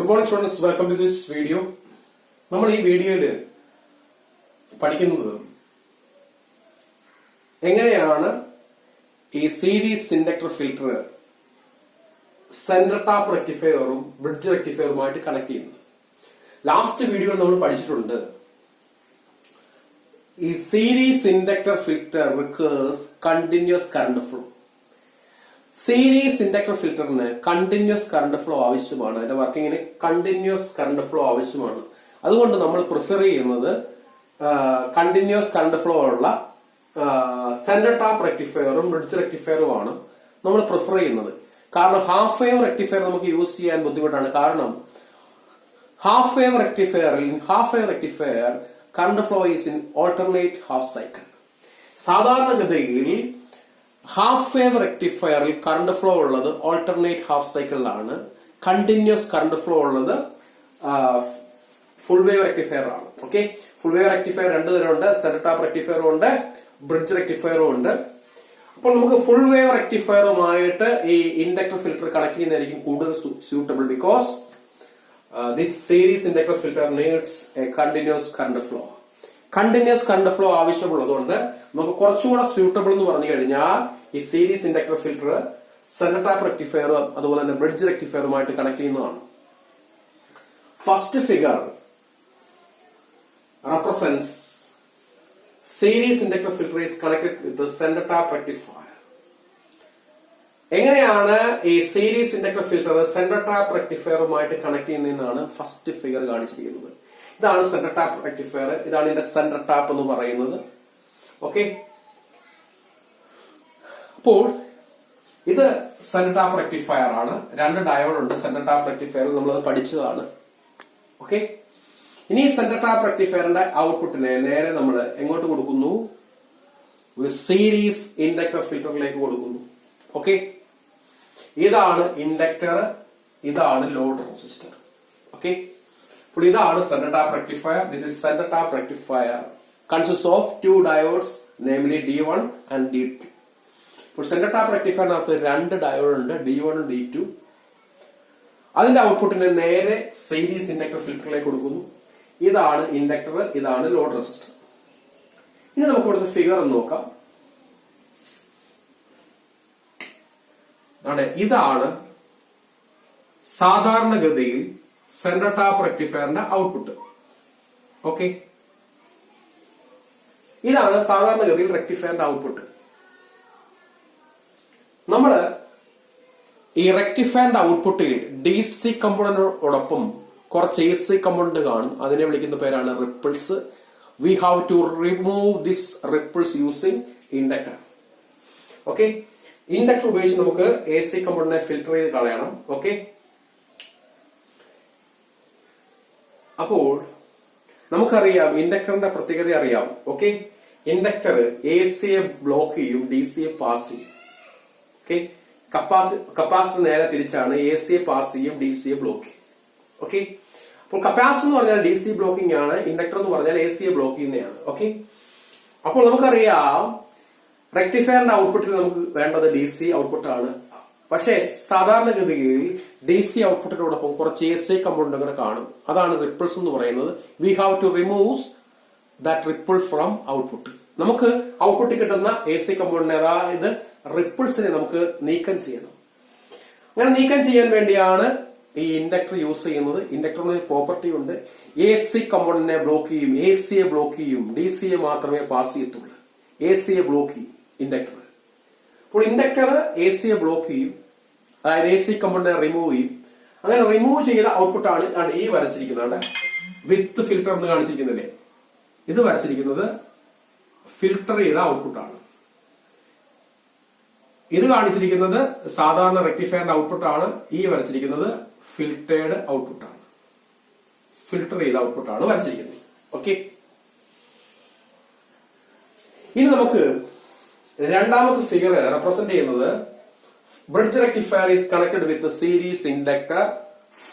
Good morning students, welcome to this video. നമ്മൾ ഈ വീഡിയോയിൽ പഠിക്കുന്നത് എങ്ങനെയാണ് ഈ series inductor filter centre tap റെക്ടിഫയറും ബ്രിഡ്ജ് റെക്ടിഫയറുമായിട്ട് കണക്ട് ചെയ്യുന്നത്. ലാസ്റ്റ് വീഡിയോയിൽ നമ്മൾ പഠിച്ചിട്ടുണ്ട് ഈ series inductor filter requires continuous current flow. Series inductor ഫിൽറ്ററിന് കണ്ടിന്യൂസ് കറന്റ് ഫ്ലോ ആവശ്യമാണ്. അതിന്റെ വർക്കിങ്ങിന് കണ്ടിന്യൂസ് കറന്റ് ഫ്ലോ ആവശ്യമാണ്. അതുകൊണ്ട് നമ്മൾ പ്രിഫർ ചെയ്യുന്നത് കണ്ടിന്യൂസ് കറന്റ് ഫ്ലോ ഉള്ള സെന്റർ ടാപ്പ് റെക്ടിഫയറും ബ്രിഡ്ജ് റെക്ടിഫയറുമാണ് നമ്മൾ പ്രിഫർ ചെയ്യുന്നത്. കാരണം ഹാഫ് വേവ് റെക്ടിഫയർ നമുക്ക് യൂസ് ചെയ്യാൻ ബുദ്ധിമുട്ടാണ്. കാരണം half wave rectifier current flow is in alternate half cycle. സാധാരണഗതിയിൽ ഹാഫ് വേവ് റെക്ടിഫയറിൽ കറണ്ട് ഫ്ലോ ഉള്ളത് ഓൾട്ടർനേറ്റ് ഹാഫ് സൈക്കിളിലാണ്. കണ്ടിന്യൂസ് കറണ്ട് ഫ്ലോ ഉള്ളത് ഫുൾ വേവ് റെക്ടിഫയർ ആണ്. ഓക്കെ, ഫുൾ വേവ് റെക്ടിഫയർ രണ്ടു തരമുണ്ട്. സെന്റർ ടാപ്പ് റെക്ടിഫയറും ഉണ്ട്, ബ്രിഡ്ജ് റെക്ടിഫയറും ഉണ്ട്. അപ്പോൾ നമുക്ക് ഫുൾ വേവ് റെക്ടിഫയറുമായിട്ട് ഈ ഇൻഡക്ടർ ഫിൽറ്റർ കണക്ട് ചെയ്യുന്നതായിരിക്കും കൂടുതൽ suitable. Because this series inductor filter needs a continuous current flow. Continuous current flow ആവശ്യമുള്ളതുകൊണ്ട് നമുക്ക് കുറച്ചുകൂടെ സ്യൂട്ടബിൾ എന്ന് പറഞ്ഞു കഴിഞ്ഞാൽ ഈ series inductor filter centre tap rectifier അതുപോലെ തന്നെ ബ്രിഡ്ജ് റെക്ടിഫയറുമായിട്ട് കണക്ട് ചെയ്യുന്നതാണ്. First figure represents series inductor filter is connected with the center tap rectifier. എങ്ങനെയാണ് ഈ series inductor filter centre tap റെക്ടിഫയറുമായിട്ട് കണക്ട് ചെയ്യുന്നതെന്നാണ് ഫസ്റ്റ് ഫിഗർ കാണിച്ചിരിക്കുന്നത്. ഇതാണ് സെന്റർ ടാപ്പ് റെക്ടിഫയർ, ഇതാണ് ഇതിന്റെ സെന്റർ ടാപ്പ് എന്ന് പറയുന്നത്. ഓക്കെ, അപ്പോൾ ഇത് സെന്റർ ടാപ്പ് റെക്ടിഫയർ ആണ്. രണ്ട് ഡയോഡ് ഉണ്ട് സെന്റർ ടാപ്പ് റെക്ടിഫയർ, നമ്മളത് പഠിച്ചതാണ്. ഓക്കെ, ഇനി സെന്റർ ടാപ്പ് റെക്ടിഫയറിന്റെ ഔട്ട്പുട്ടിനെ നേരെ നമ്മൾ എങ്ങോട്ട് കൊടുക്കുന്നു? ഒരു സീരീസ് ഇൻഡക്ടർ ഫിൽറ്ററിലേക്ക് കൊടുക്കുന്നു. ഓക്കെ, ഇതാണ് ഇൻഡക്ടർ, ഇതാണ് ലോഡ് റെസിസ്റ്റർ. ഓക്കെ, അപ്പോൾ ഇതാണ് centre tap rectifier. This is centre tap rectifier consist of two diodes, namely D1 and D2. ഇപ്പോൾ സെന്റർ ടാപ്പ് റെക്ടിഫയറിനകത്ത് രണ്ട് ഡയോഡ് ഉണ്ട്, D1 ഉം D2. അതിന്റെ ഔട്ട്പുട്ടിനെ നേരെ സീരീസ് ഇൻഡക്ടർ ഫിൽറ്ററിലേക്ക് കൊടുക്കുന്നു. ഇതാണ് ഇൻഡക്ടർ, ഇതാണ് ലോഡ് റെസിസ്റ്റർ. ഇനി നമുക്ക് ഇവിടുത്തെ ഫിഗർ ഒന്ന് നോക്കാം. ഇതാണ് സാധാരണഗതിയിൽ സെന്റർ ടാപ്പ് റെക്ടിഫയറിന്റെ ഔട്ട്പുട്ട്. ഓക്കെ, ഇതാണ് സാധാരണഗതിയിൽ റെക്ടിഫയറിന്റെ ഔട്ട്പുട്ട്. നമ്മള് ഈ റെക്ടിഫയറിന്റെ ഔട്ട്പുട്ടിൽ DC കമ്പോണന്റിനോടൊപ്പം കുറച്ച് AC കമ്പോണന്റ് കാണും. അതിനെ വിളിക്കുന്ന പേരാണ് ripples. We have to remove this ripples using inductor. Okay, inductor ഉപയോഗിച്ച് നമുക്ക് AC കമ്പോണന്റിനെ ഫിൽട്ടർ ചെയ്ത് കളയണം. ഓക്കെ, അപ്പോൾ നമുക്കറിയാം ഇൻഡക്ടറിന്റെ പ്രത്യേകത അറിയാം. ഓക്കെ, ഇൻഡക്ടർ ACയെ ബ്ലോക്ക് ചെയ്യും, DCയെ പാസ് ചെയ്യും. ഓക്കെ, കപ്പാസിറ്റർ നേരെ തിരിച്ചാണ്, ACയെ പാസ് ചെയ്യും, DCയെ ബ്ലോക്ക് ചെയ്യും. ഓക്കെ, അപ്പോൾ കപ്പാസിറ്റർ എന്ന് പറഞ്ഞാൽ DC ബ്ലോക്കിംഗ് ആണ്, ഇൻഡക്ടർ എന്ന് പറഞ്ഞാൽ ACയെ ബ്ലോക്ക് ചെയ്യുന്നതാണ്. ഓക്കെ, അപ്പോൾ നമുക്കറിയാം റെക്ടിഫയറിന്റെ ഔട്ട്പുട്ടിൽ നമുക്ക് വേണ്ടത് DC ഔട്ട്പുട്ടാണ്. പക്ഷേ സാധാരണഗതിയിൽ DC ഔട്ട്പുട്ടിനോടൊപ്പം കുറച്ച് AC കമ്പോണന്റ് കൂടെ കാണും. അതാണ് റിപ്പിൾസ് എന്ന് പറയുന്നത്. We have to remove that ripple from output. നമുക്ക് ഔട്ട്പുട്ടിൽ കിട്ടുന്ന AC കമ്പോണന്റ്, അതായത് റിപ്പിൾസിനെ നമുക്ക് നീക്കം ചെയ്യണം. അങ്ങനെ നീക്കം ചെയ്യാൻ വേണ്ടിയാണ് ഈ ഇൻഡക്ടർ യൂസ് ചെയ്യുന്നത്. ഇൻഡക്ടറിന് ഒരു പ്രോപ്പർട്ടി ഉണ്ട്, AC കമ്പോണന്റിനെ ബ്ലോക്ക് ചെയ്യും, ACയെ ബ്ലോക്ക് ചെയ്യും, DCയെ മാത്രമേ പാസ് ചെയ്യത്തുള്ളൂ. ACയെ ബ്ലോക്ക് ചെയ്യും ഇൻഡക്ടർ. അപ്പോൾ ഇൻഡക്ടർ ACയെ ബ്ലോക്ക് ചെയ്യും, അതായത് AC കമ്പോണന്റിനെ റിമൂവ് ചെയ്യും. അങ്ങനെ റിമൂവ് ചെയ്ത ഔട്ട്പുട്ടാണ് ഈ വരച്ചിരിക്കുന്നത്. വിത്ത് ഫിൽട്ടർ എന്ന് കാണിച്ചിരിക്കുന്നില്ലേ, ഇത് വരച്ചിരിക്കുന്നത് ഫിൽട്ടർ ചെയ്ത ഔട്ട്പുട്ടാണ്. ഇത് കാണിച്ചിരിക്കുന്നത് സാധാരണ റെക്ടിഫയറിന്റെ ഔട്ട്പുട്ടാണ്. ഈ വരച്ചിരിക്കുന്നത് ഫിൽട്ടേർഡ് ഔട്ട്പുട്ടാണ്, ഫിൽട്ടർ ചെയ്ത ഔട്ട്പുട്ടാണ് വരച്ചിരിക്കുന്നത്. ഓക്കെ, ഇനി നമുക്ക് രണ്ടാമത്തെ ഫിഗർ റെപ്രസെന്റ് ചെയ്യുന്നത് bridge rectifier is connected with series inductor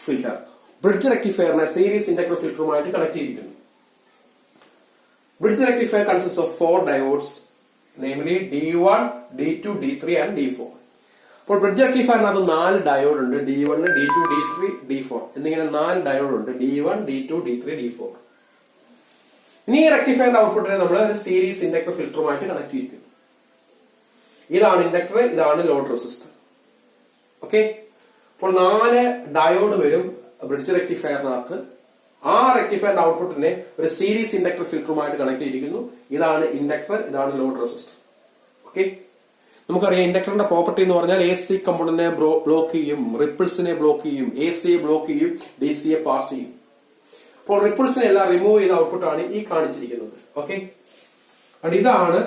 filter. Bridge റെക്ടിഫയറിനെ സീരീസ് ഇൻഡക്ടർ ഫിൽറ്ററുമായിട്ട് കണക്ട് ചെയ്തിരിക്കുന്നു. Bridge rectifier consist of 4 diodes, namely D1, D2, D3 and D4. അപ്പോൾ ബ്രിഡ്ജ് റെക്ടിഫയറിനകത്ത് 4 ഡയോഡ് ഉണ്ട്, D1, D2, D3, D4 എന്നിങ്ങനെ 4 diode ഉണ്ട്, D1, D2, D3, D4. ഇനി ഈ റെക്ടിഫയറിന്റെ ഔട്ട്പുട്ടിനെ നമ്മൾ ഒരു സീരീസ് ഇൻഡക്ടർ ഫിൽറ്ററുമായിട്ട് കണക്ട് ചെയ്യിക്കും. ഇതാണ് ഇൻഡക്ടർ, ഇതാണ് ലോഡ് റെസിസ്റ്റർ. ഓക്കെ, അപ്പോൾ 4 ഡയോഡ് വരും ബ്രിഡ്ജ് റെക്ടിഫയറിനകത്ത്. ആ റെക്ടിഫയറിന്റെ ഔട്ട്പുട്ടിനെ ഒരു സീരീസ് ഇൻഡക്ടർ ഫിൽറ്ററുമായിട്ട് കണക്ട് ചെയ്തിരിക്കുന്നു. ഇതാണ് ഇൻഡക്ടർ, ഇതാണ് ലോഡ് റെസിസ്റ്റർ. ഓക്കെ, നമുക്കറിയാം ഇൻഡക്ടറിന്റെ പ്രോപ്പർട്ടി എന്ന് പറഞ്ഞാൽ എ സി കമ്പോണന്റിനെ ബ്ലോക്ക് ചെയ്യും, റിപ്പിൾസിനെ ബ്ലോക്ക് ചെയ്യും, എ സിയെ ബ്ലോക്ക് ചെയ്യും, ഡി സിയെ പാസ് ചെയ്യും. അപ്പോൾ റിപ്പിൾസിനെ എല്ലാം റിമൂവ് ചെയ്ത ഔട്ട്പുട്ടാണ് ഈ കാണിച്ചിരിക്കുന്നത്. ഓക്കെ, ഇതാണ്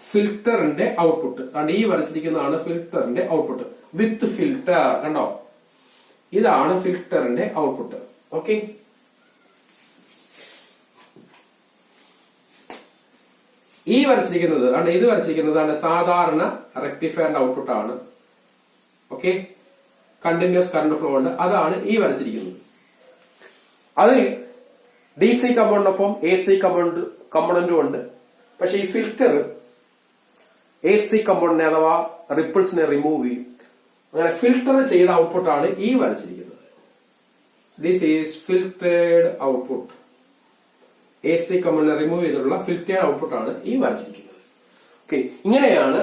ഫിൽറ്ററിന്റെ ഔട്ട്പുട്ട്. ഈ വരച്ചിരിക്കുന്നതാണ് ഫിൽറ്ററിന്റെ ഔട്ട്പുട്ട് വിത്ത് ഫിൽറ്റർ. കണ്ടോ, ഇതാണ് ഫിൽറ്ററിന്റെ ഔട്ട്പുട്ട്. ഓക്കെ, ഈ വരച്ചിരിക്കുന്നത് ഇത് വരച്ചിരിക്കുന്നത് സാധാരണ റെക്ടിഫയറിന്റെ ഔട്ട്പുട്ട് ആണ്. ഓക്കെ, കണ്ടിന്യൂസ് കറണ്ട് ഫ്ലോ ഉണ്ട്, അതാണ് ഈ വരച്ചിരിക്കുന്നത്. അതിൽ ഡി സി കമ്പോണന്റിനൊപ്പം എ സി കമ്പോണന്റും ഉണ്ട്. പക്ഷെ ഈ ഫിൽറ്റർ എ സി കമ്പോണന്റിനെ അഥവാ റിപ്പിൾസിനെ റിമൂവ് ചെയ്യും. അങ്ങനെ ഫിൽറ്റർ ചെയ്ത ഔട്ട്പുട്ടാണ് ഈ വരച്ചിരിക്കുന്നത്. This is filtered output. A C കമ്പോണന്റിനെ റിമൂവ് ചെയ്തിട്ടുള്ള ഫിൽറ്റേർഡ് ഔട്ട്പുട്ടാണ് ഈ വരച്ചിരിക്കുന്നത്. ഓക്കെ, ഇങ്ങനെയാണ്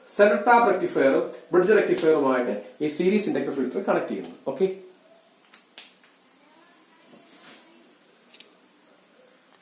സെൻട്രൽ ടാപ്പ് റെക്ടിഫയറും ബ്രിഡ്ജ് റെക്ടിഫയറുമായിട്ട് ഈ സീരീസ് ഇൻഡക്ടർ ഫിൽറ്റർ കണക്ട് ചെയ്യുന്നത്. ഓക്കെ.